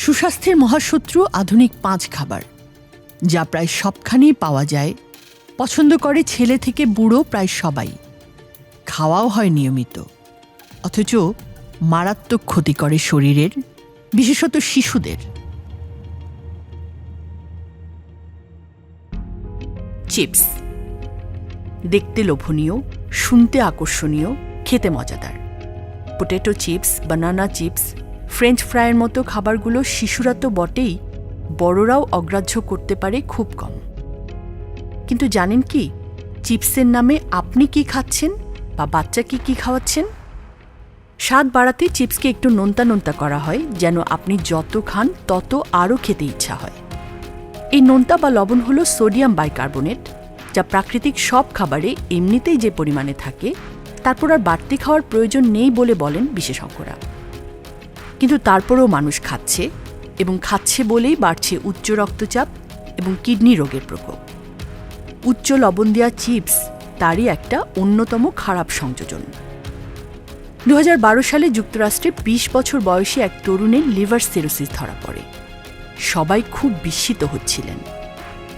সুস্বাস্থ্যের মহাশত্রু আধুনিক ৫ খাবার, যা প্রায় সবখানেই পাওয়া যায়। পছন্দ করে ছেলে থেকে বুড়ো প্রায় সবাই, খাওয়াও হয় নিয়মিত, অথচ মারাত্মক ক্ষতি করে শরীরের, বিশেষত শিশুদের। চিপস দেখতে লোভনীয়, শুনতে আকর্ষণীয়, খেতে মজাদার। Potato chips, banana chips, French ফ্রাইয়ের মতো খাবারগুলো শিশুরা তো বটেই, বড়রাও অগ্রাহ্য করতে পারে খুব কম। কিন্তু জানেন কি, চিপসের নামে আপনি কি খাচ্ছেন বা বাচ্চাকে কি খাওয়াচ্ছেন? স্বাদ বাড়াতে চিপসকে একটু নোনতা নোনতা করা হয়, যেন আপনি যত খান তত আরও খেতে ইচ্ছা হয়। এই নোনতা বা লবণ হলো সোডিয়াম বাইকার্বনেট, যা প্রাকৃতিক সব খাবারে এমনিতেই যে পরিমাণে থাকে, তারপর আর বাড়তি খাওয়ার প্রয়োজন নেই বলে বলেন বিশেষজ্ঞরা। কিন্তু তারপরেও মানুষ খাচ্ছে, এবং খাচ্ছে বলেই বাড়ছে উচ্চ রক্তচাপ এবং কিডনি রোগের প্রকোপ। উচ্চ লবণ দেওয়া চিপস তারই একটা অন্যতম খারাপ সংযোজন। ২০১২ সালে যুক্তরাষ্ট্রে ২০ বছর বয়সী এক তরুণের লিভার সিরোসিস ধরা পড়ে। সবাই খুব বিস্মিত হচ্ছিলেন,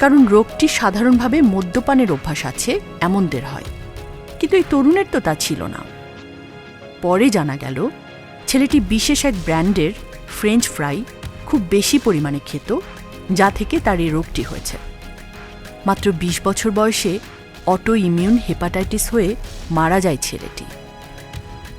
কারণ রোগটি সাধারণভাবে মদ্যপানের অভ্যাস আছে এমনদের হয়, কিন্তু এই তরুণের তো তা ছিল না। পরে জানা গেল, ছেলেটি বিশেষ এক ব্র্যান্ডের ফ্রেঞ্চ ফ্রাই খুব বেশি পরিমাণে খেত, যা থেকে তার এই রোগটি হয়েছে। মাত্র ২০ বছর বয়সে অটো ইমিউন হেপাটাইটিস হয়ে মারা যায় ছেলেটি।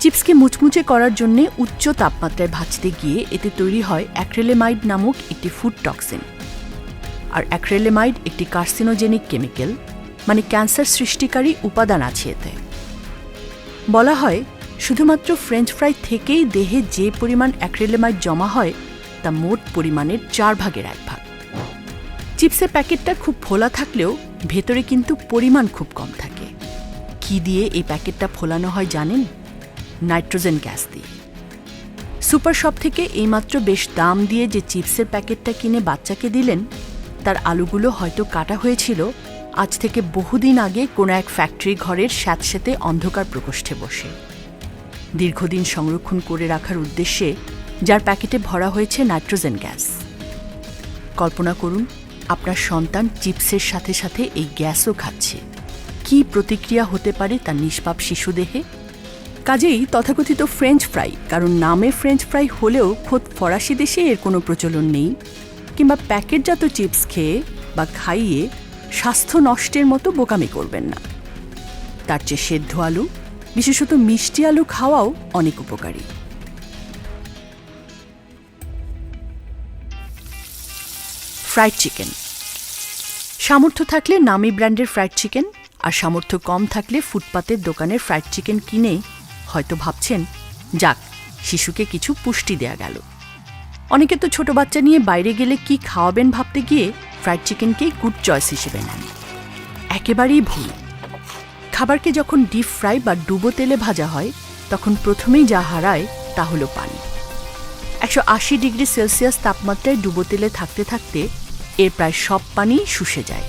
চিপসকে মুচমুচে করার জন্য উচ্চ তাপমাত্রায় ভাজতে গিয়ে এতে তৈরি হয় অ্যাক্রিলেমাইড নামক একটি ফুড টক্সিন। আর অ্যাক্রিলেমাইড একটি কার্সিনোজেনিক কেমিক্যাল, মানে ক্যান্সার সৃষ্টিকারী উপাদান আছে এতে। বলা হয়, শুধুমাত্র ফ্রেঞ্চ ফ্রাই থেকেই দেহে যে পরিমাণ অ্যাক্রিলেমাইড জমা হয়, তা মোট পরিমাণের 4 ভাগের 1 ভাগ। চিপসের প্যাকেটটা খুব ফোলা থাকলেও ভেতরে কিন্তু পরিমাণ খুব কম থাকে। কি দিয়ে এই প্যাকেটটা ফোলানো হয় জানেন? নাইট্রোজেন গ্যাস দিয়ে। সুপার শপ থেকে এইমাত্র বেশ দাম দিয়ে যে চিপসের প্যাকেটটা কিনে বাচ্চাকে দিলেন, তার আলুগুলো হয়তো কাটা হয়েছিল আজ থেকে বহুদিন আগে কোনো এক ফ্যাক্টরি ঘরের স্যাঁতস্যাঁতে অন্ধকার প্রকোষ্ঠে বসে, দীর্ঘদিন সংরক্ষণ করে রাখার উদ্দেশ্যে, যার প্যাকেটে ভরা হয়েছে নাইট্রোজেন গ্যাস। কল্পনা করুন, আপনার সন্তান চিপসের সাথে সাথে এই গ্যাসও খাচ্ছে। কী প্রতিক্রিয়া হতে পারে তার নিষ্পাপ শিশুদেহে? কাজেই তথাকথিত ফ্রেঞ্চ ফ্রাই, কারণ নামে ফ্রেঞ্চ ফ্রাই হলেও খোদ ফরাসি দেশে এর কোনো প্রচলন নেই, কিংবা প্যাকেটজাত চিপস খেয়ে বা খাইয়ে স্বাস্থ্য নষ্টের মতো বোকামি করবেন না। তার চেয়ে সেদ্ধ আলু, বিশেষত মিষ্টি আলু খাওয়াও অনেক উপকারী। Fried chicken. সামর্থ্য থাকলে নামি ব্র্যান্ডের ফ্রাইড চিকেন, আর সামর্থ্য কম থাকলে ফুটপাতের দোকানের ফ্রাইড চিকেন কিনে হয়তো ভাবছেন, যাক, শিশুকে কিছু পুষ্টি দেয়া গেল। অনেকে তো ছোট বাচ্চা নিয়ে বাইরে গেলে কি খাওয়াবেন ভাবতে গিয়ে ফ্রাইড চিকেনকেই গুড চয়েস হিসেবে নেন। একেবারেই ভুল। খাবারকে যখন ডিপ ফ্রাই বা ডুবো তেলে ভাজা হয়, তখন প্রথমেই যা হারায় তা হলো পানি। ১৮০ ডিগ্রি সেলসিয়াস তাপমাত্রায় ডুবো তেলে থাকতে থাকতে এর প্রায় সব পানি শুষে যায়।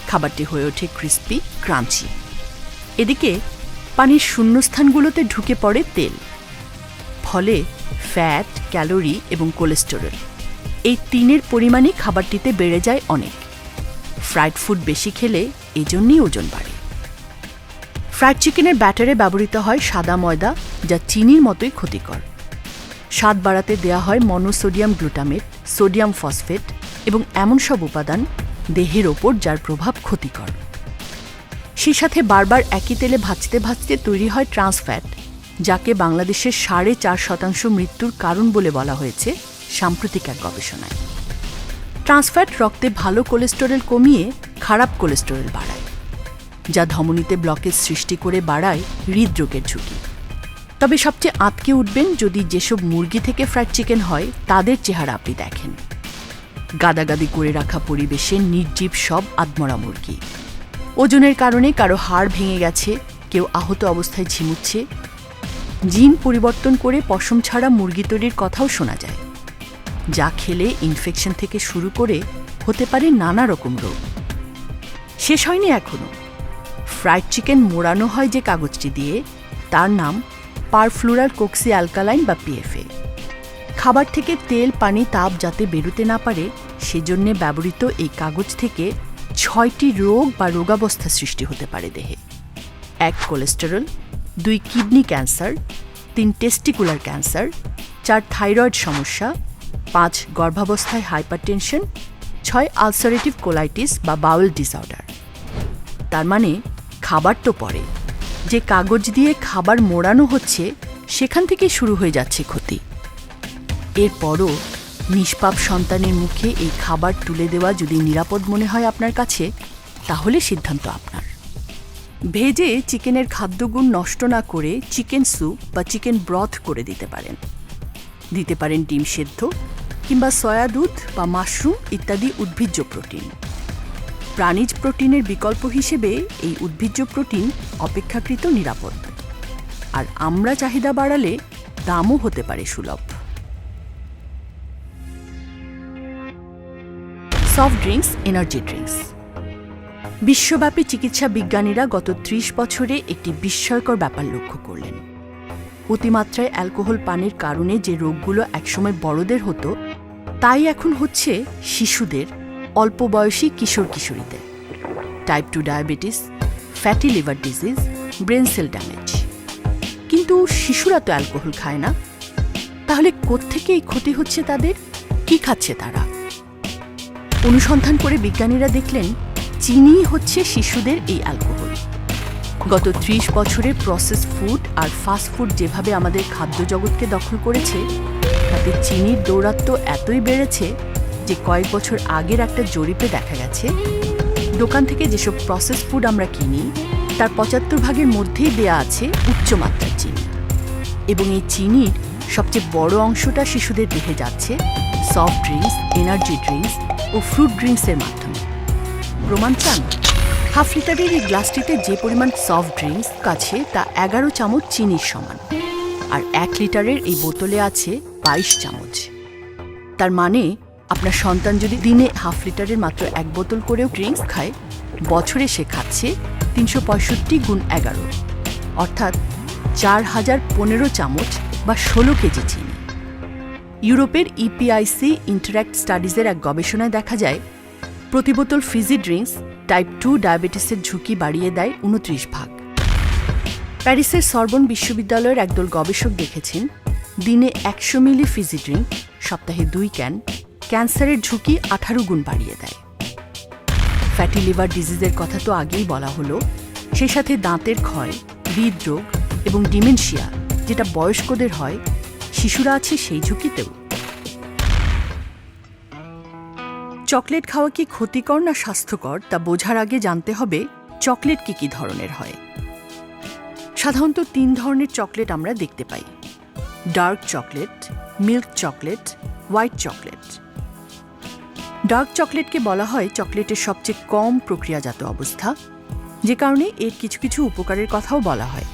খাবারটি হয়ে ওঠে ক্রিস্পি, ক্রাঞ্চি। এদিকে পানির শূন্যস্থানগুলোতে ঢুকে পড়ে তেল, ফলে ফ্যাট, ক্যালোরি এবং কোলেস্টেরল, এই তিনের পরিমাণই খাবারটিতে বেড়ে যায় অনেক। ফ্রাইড ফুড বেশি খেলে এজন্যই ওজন বাড়ে। ফ্রাইড চিকেনের ব্যাটারে ব্যবহৃত হয় সাদা ময়দা, যা চিনির মতোই ক্ষতিকর। স্বাদ বাড়াতে দেয়া হয় মনোসোডিয়াম গ্লুটামেট, সোডিয়াম ফসফেট এবং এমন সব উপাদান দেহের ওপর যার প্রভাব ক্ষতিকর। সেই সাথে বারবার একই তেলে ভাজতে ভাজতে তৈরি হয় ট্রান্স ফ্যাট, যাকে বাংলাদেশের 4.5% মৃত্যুর কারণ বলে বলা হয়েছে সাম্প্রতিক এক গবেষণায়। ট্রান্স ফ্যাট রক্তে ভালো কোলেস্টেরল কমিয়ে খারাপ কোলেস্টেরল বাড়ায়, যা ধমনীতে ব্লকেজ সৃষ্টি করে বাড়ায় হৃদরোগের ঝুঁকি। তবে সবচেয়ে আঁতকে উঠবেন যদি যেসব মুরগি থেকে ফ্রাইড চিকেন হয় তাদের চেহারা আপনি দেখেন। গাদাগাদি করে রাখা পরিবেশে নির্জীব সব আদমরা মুরগি। ওজনের কারণে কারো হাড় ভেঙে গেছে, কেউ আহত অবস্থায় ঝিমুচ্ছে। জিন পরিবর্তন করে পশম ছাড়া মুরগি তৈরির কথাও শোনা যায়, যা খেলে ইনফেকশন থেকে শুরু করে হতে পারে নানা রকম রোগ। শেষ হয়নি এখনো। ফ্রাইড চিকেন মোড়ানো হয় যে কাগজটি দিয়ে, তার নাম পারফ্লুরাল কোক্সি অ্যালকালাইন বা PFA। খাবার থেকে তেল, পানি, তাপ যাতে বেরোতে না পারে সেজন্য ব্যবহৃত এই কাগজ থেকে 6টি রোগ বা রোগাবস্থা সৃষ্টি হতে পারে দেহে। 1 cholesterol, 2 kidney cancer, 3 testicular cancer, 4 thyroid সমস্যা, 5 গর্ভাবস্থায় হাইপারটেনশন, 6 আলসারেটিভ কোলাইটিস বা বাউল ডিসঅর্ডার। তার মানে খাবার তো পড়ে, যে কাগজ দিয়ে খাবার মোড়ানো হচ্ছে সেখান থেকে শুরু হয়ে যাচ্ছে ক্ষতি। এরপরও নিষ্পাপ সন্তানের মুখে এই খাবার তুলে দেওয়া যদি নিরাপদ মনে হয় আপনার কাছে, তাহলে সিদ্ধান্ত আপনার। ভেজে চিকেনের খাদ্যগুণ নষ্ট না করে চিকেন স্যুপ বা চিকেন ব্রথ করে দিতে পারেন। দিতে পারেন ডিম সেদ্ধ কিংবা সয়া দুধ বা মাশরুম ইত্যাদি উদ্ভিজ্জ প্রোটিন। প্রাণীজ প্রোটিনের বিকল্প হিসেবে এই উদ্ভিজ্জ প্রোটিন অপেক্ষাকৃত নিরাপদ, আর আমরা চাহিদা বাড়ালে দামও হতে পারে সুলভ। Soft drinks, energy drinks. বিশ্বব্যাপী চিকিৎসা বিজ্ঞানীরা গত 30 বছরে একটি বিস্ময়কর ব্যাপার লক্ষ্য করলেন। অতিমাত্রায় অ্যালকোহল পানের কারণে যে রোগগুলো একসময় বড়দের হতো, তাই এখন হচ্ছে শিশুদের, অল্প বয়সী কিশোর কিশোরীদের। Type 2 diabetes, fatty liver disease, brain cell damage. কিন্তু শিশুরা তো অ্যালকোহল খায় না, তাহলে কোত্থেকে এই ক্ষতি হচ্ছে তাদের? কি খাচ্ছে তারা? অনুসন্ধান করে বিজ্ঞানীরা দেখলেন চিনি হচ্ছে শিশুদের এই অ্যালকোহল। গত 30 বছরে প্রসেস ফুড আর ফাস্ট ফুড যেভাবে আমাদের খাদ্য জগৎকে দখল করেছে, তাতে চিনির দৌরাত্ম্য এতই বেড়েছে যে কয়েক বছর আগের একটা জরিপে দেখা গেছে দোকান থেকে যেসব প্রসেস ফুড আমরা কিনি তার 75% মধ্যেই দেয়া আছে উচ্চমাত্রার চিনি, এবং এই চিনির সবচেয়ে বড় অংশটা শিশুদের দেহে যাচ্ছে সফট ড্রিঙ্কস, এনার্জি ড্রিঙ্কস ও ফ্রুট ড্রিঙ্কসের মাধ্যমে। প্রমাণ চান? হাফ লিটারের এই গ্লাসটিতে যে পরিমাণ সফট ড্রিঙ্কস আছে তা 11 চামচ চিনির সমান, আর 1 লিটারের এই বোতলে আছে 22 চামচ। তার মানে আপনার সন্তান যদি দিনে হাফ লিটারের মাত্র 1 বোতল করেও ড্রিঙ্কস খায়, বছরে সে খাচ্ছে 365 গুণ 11, অর্থাৎ 4015 চামচ বা 16 কেজি চিনি। ইউরোপের ইপিআইসি ইন্টারঅ্যাক্ট স্টাডিজের এক গবেষণায় দেখা যায় প্রতি বোতল ফিজি ড্রিঙ্কস টাইপ 2 ডায়াবেটিসের ঝুঁকি বাড়িয়ে দেয় 29 ভাগ। প্যারিসের সরবন বিশ্ববিদ্যালয়ের একদল গবেষক দেখেছেন দিনে 100 মিলি ফিজি ড্রিঙ্ক, সপ্তাহে 2 ক্যান, ক্যান্সারের ঝুঁকি 18 গুণ বাড়িয়ে দেয়। ফ্যাটি লিভার ডিজিজের কথা তো আগেই বলা হলো, সেই সাথে দাঁতের ক্ষয়, হৃদরোগ এবং ডিমেনশিয়া যেটা বয়স্কদের হয়, শিশুরা আছে সেই ঝুঁকিতেও। চকলেট খাওয়া কি ক্ষতিকর না স্বাস্থ্যকর তা বোঝার আগে জানতে হবে চকলেট কি কি ধরনের হয়। সাধারণত 3 ধরনের চকলেট আমরা দেখতে পাই: dark chocolate, milk chocolate, white chocolate. Dark চকলেটকে বলা হয় চকলেটের সবচেয়ে কম প্রক্রিয়াজাত অবস্থা, যে কারণে এর কিছু কিছু উপকারের কথাও বলা হয়।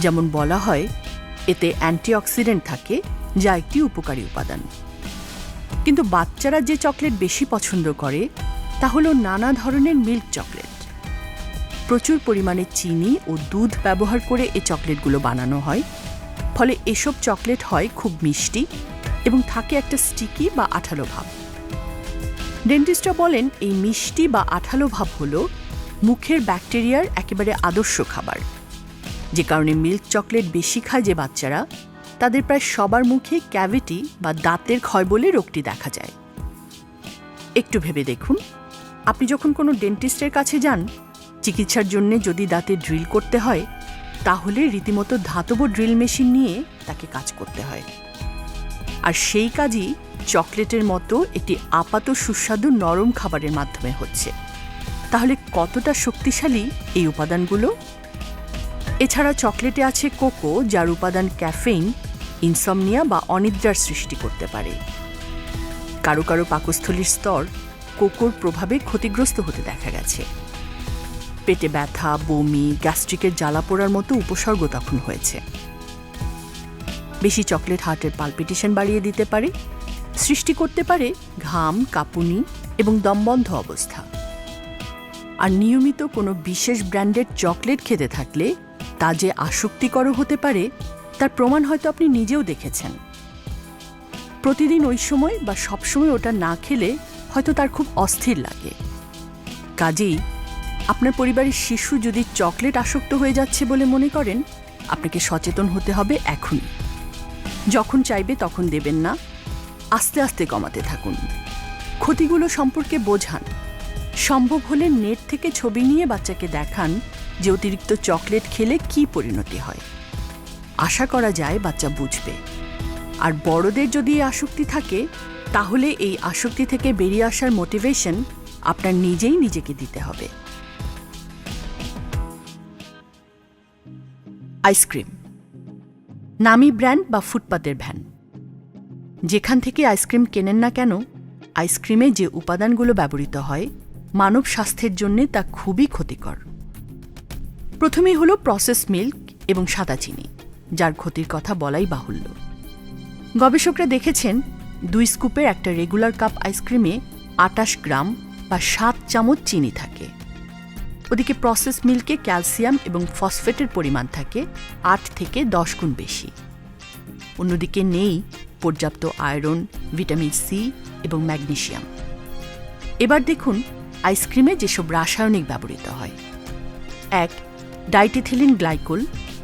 যেমন বলা হয় এতে অ্যান্টিঅক্সিডেন্ট থাকে, যা একটি উপকারী উপাদান। কিন্তু বাচ্চারা যে চকলেট বেশি পছন্দ করে তা হলো নানা ধরনের মিল্ক চকলেট। প্রচুর পরিমাণে চিনি ও দুধ ব্যবহার করে এই চকলেটগুলো বানানো হয়, ফলে এসব চকলেট হয় খুব মিষ্টি এবং থাকে একটা স্টিকি বা আঠালো ভাব। ডেন্টিস্টরা বলেন এই মিষ্টি বা আঠালো ভাব হলো মুখের ব্যাকটেরিয়ার একেবারে আদর্শ খাবার, যে কারণে মিল্ক চকলেট বেশি খায় যে বাচ্চারা, তাদের প্রায় সবার মুখে ক্যাভিটি বা দাঁতের ক্ষয় বলে রোগটি দেখা যায়। একটু ভেবে দেখুন, আপনি যখন কোনো ডেন্টিস্টের কাছে যান, চিকিৎসার জন্য যদি দাঁতে ড্রিল করতে হয়, তাহলে রীতিমতো ধাতব ড্রিল মেশিন নিয়ে তাকে কাজ করতে হয়। আর সেই কাজই চকলেটের মতো একটি আপাত সুস্বাদু নরম খাবারের মাধ্যমে হচ্ছে। তাহলে কতটা শক্তিশালী এই উপাদানগুলো? এছাড়া চকলেটে আছে কোকো, যার উপাদান ক্যাফেইন ইনসমনিয়া বা অনিদ্রার সৃষ্টি করতে পারে। কারো কারো পাকস্থলীর স্তর কোকোর প্রভাবে ক্ষতিগ্রস্ত হতে দেখা গেছে। পেটে ব্যথা, বমি, গ্যাস্ট্রিকের জ্বালা পোড়ার মতো উপসর্গ তখন হয়েছে। বেশি চকলেট হার্টের পালপিটেশন বাড়িয়ে দিতে পারে, সৃষ্টি করতে পারে ঘাম, কাঁপুনি এবং দমবন্ধ অবস্থা। আর নিয়মিত কোনো বিশেষ ব্র্যান্ডের চকলেট খেতে থাকলে তা যে আসক্তিকর হতে পারে তার প্রমাণ হয়তো আপনি নিজেও দেখেছেন। প্রতিদিন ওই সময় বা সবসময় ওটা না খেলে হয়তো তার খুব অস্থির লাগে। কাজেই আপনার পরিবারের শিশু যদি চকলেট আসক্ত হয়ে যাচ্ছে বলে মনে করেন, আপনাকে সচেতন হতে হবে এখনই। যখন চাইবে তখন দেবেন না, আস্তে আস্তে কমাতে থাকুন। ক্ষতিগুলো সম্পর্কে বোঝান। সম্ভব হলে নেট থেকে ছবি নিয়ে বাচ্চাকে দেখান যে অতিরিক্ত চকলেট খেলে কী পরিণতি হয়। আশা করা যায় বাচ্চা বুঝবে। আর বড়দের যদি এই আসক্তি থাকে, তাহলে এই আসক্তি থেকে বেরিয়ে আসার মোটিভেশন আপনার নিজেই নিজেকে দিতে হবে। আইসক্রিম, নামি ব্র্যান্ড বা ফুটপাতের ভ্যান। যেখান থেকে আইসক্রিম কেনেন না কেন, আইসক্রিমে যে উপাদানগুলো ব্যবহৃত হয় মানব স্বাস্থ্যের জন্য তা খুবই ক্ষতিকর। প্রথমেই হলো প্রসেস মিল্ক এবং সাদা চিনি, যার ক্ষতির কথা বলাই বাহুল্য। গবেষকরা দেখেছেন 2 স্কুপের একটা রেগুলার কাপ আইসক্রিমে 28 গ্রাম বা 7 চামচ চিনি থাকে। ওদিকে প্রসেস মিল্কে ক্যালসিয়াম এবং ফসফেটের পরিমাণ থাকে 8 থেকে 10 গুণ বেশি। অন্যদিকে নেই পর্যাপ্ত আয়রন, ভিটামিন সি এবং ম্যাগনেসিয়াম। এবার দেখুন আইসক্রিমে যেসব রাসায়নিক ব্যবহৃত হয়। 1. ডাইটেথিলিন গ্লাইকোল,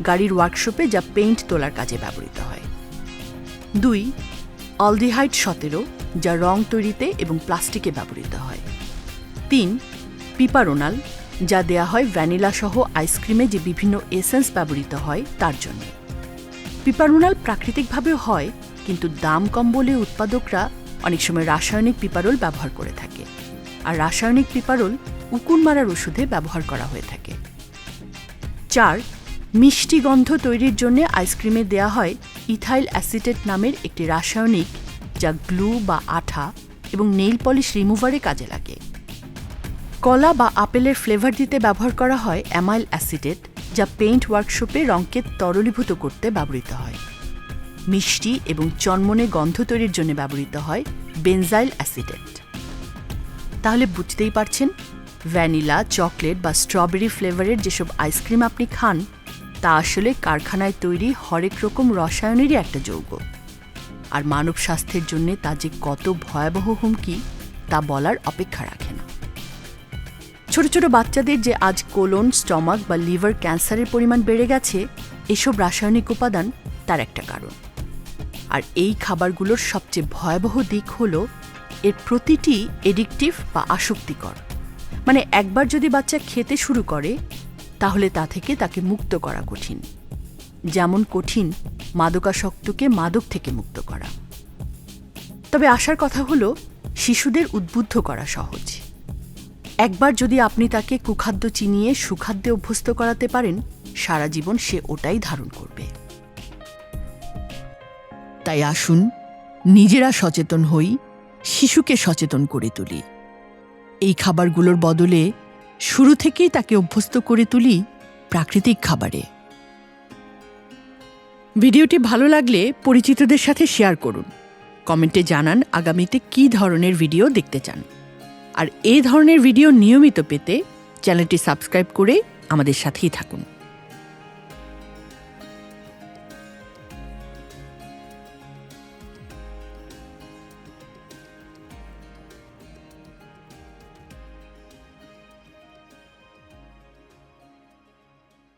গাড়ির ওয়ার্কশপে যা পেইন্ট তোলার কাজে ব্যবহৃত হয়। 2. অলডিহাইড 17, যা রং তৈরিতে এবং প্লাস্টিকে ব্যবহৃত হয়। 3. পিপারোনাল, যা দেয়া হয় ভ্যানিলা সহ আইসক্রিমে যে বিভিন্ন এসেন্স ব্যবহৃত হয় তার জন্য। পিপারোনাল প্রাকৃতিকভাবেও হয়, কিন্তু দাম কম বলে উৎপাদকরা অনেক সময় রাসায়নিক পিপারোল ব্যবহার করে থাকে। আর রাসায়নিক পিপারোল উকুন মারার ওষুধে ব্যবহার করা হয়ে থাকে। 4. মিষ্টি গন্ধ তৈরির জন্য আইসক্রিমে দেয়া হয় ইথাইল অ্যাসিটেট নামের একটি রাসায়নিক, যা গ্লু বা আঠা এবং নেইল পলিশ রিমুভারে কাজে লাগে। কলা বা আপেলের ফ্লেভার দিতে ব্যবহার করা হয় অ্যামাইল অ্যাসিটেট, যা পেইন্ট ওয়ার্কশপে রঙকে তরলীভূত করতে ব্যবহৃত হয়। মিষ্টি এবং চনমনে গন্ধ তৈরির জন্য ব্যবহৃত হয় বেনজাইল অ্যাসিটেট। তাহলে বুঝতেই পারছেন, ভ্যানিলা, চকলেট বা স্ট্রবেরি ফ্লেভারের যেসব আইসক্রিম আপনি খান তা আসলে কারখানায় তৈরি হরেক রকম রসায়নেরই একটা যৌগ। আর মানব স্বাস্থ্যের জন্য তা যে কত ভয়াবহ হুমকি তা বলার অপেক্ষা রাখে না। ছোট ছোট বাচ্চাদের যে আজ কোলন, স্টমাক বা লিভার ক্যান্সারের পরিমাণ বেড়ে গেছে, এসব রাসায়নিক উপাদান তার একটা কারণ। আর এই খাবারগুলোর সবচেয়ে ভয়াবহ দিক হলো এর প্রতিটি এডিকটিভ বা আসক্তিকর। মানে একবার যদি বাচ্চা খেতে শুরু করে, তাহলে তা থেকে তাকে মুক্ত করা কঠিন। যেমন কঠিন মাদকাসক্তকে মাদক থেকে মুক্ত করা। তবে আসার কথা হলো শিশুদের উদ্বুদ্ধ করা সহজ। একবার যদি আপনি তাকে কুখাদ্য চিনিয়ে সুখাদ্যে অভ্যস্ত করাতে পারেন, সারা জীবন সে ওটাই ধারণ করবে। তাই আসুন নিজেরা সচেতন হই, শিশুকে সচেতন করে তুলি। এই খাবারগুলোর বদলে শুরু থেকেই তাকে অভ্যস্ত করে তুলি প্রাকৃতিক খাবারে। ভিডিওটি ভালো লাগলে পরিচিতদের সাথে শেয়ার করুন। কমেন্টে জানান আগামীতে কী ধরনের ভিডিও দেখতে চান। আর এই ধরনের ভিডিও নিয়মিত পেতে চ্যানেলটি সাবস্ক্রাইব করে আমাদের সাথেই থাকুন।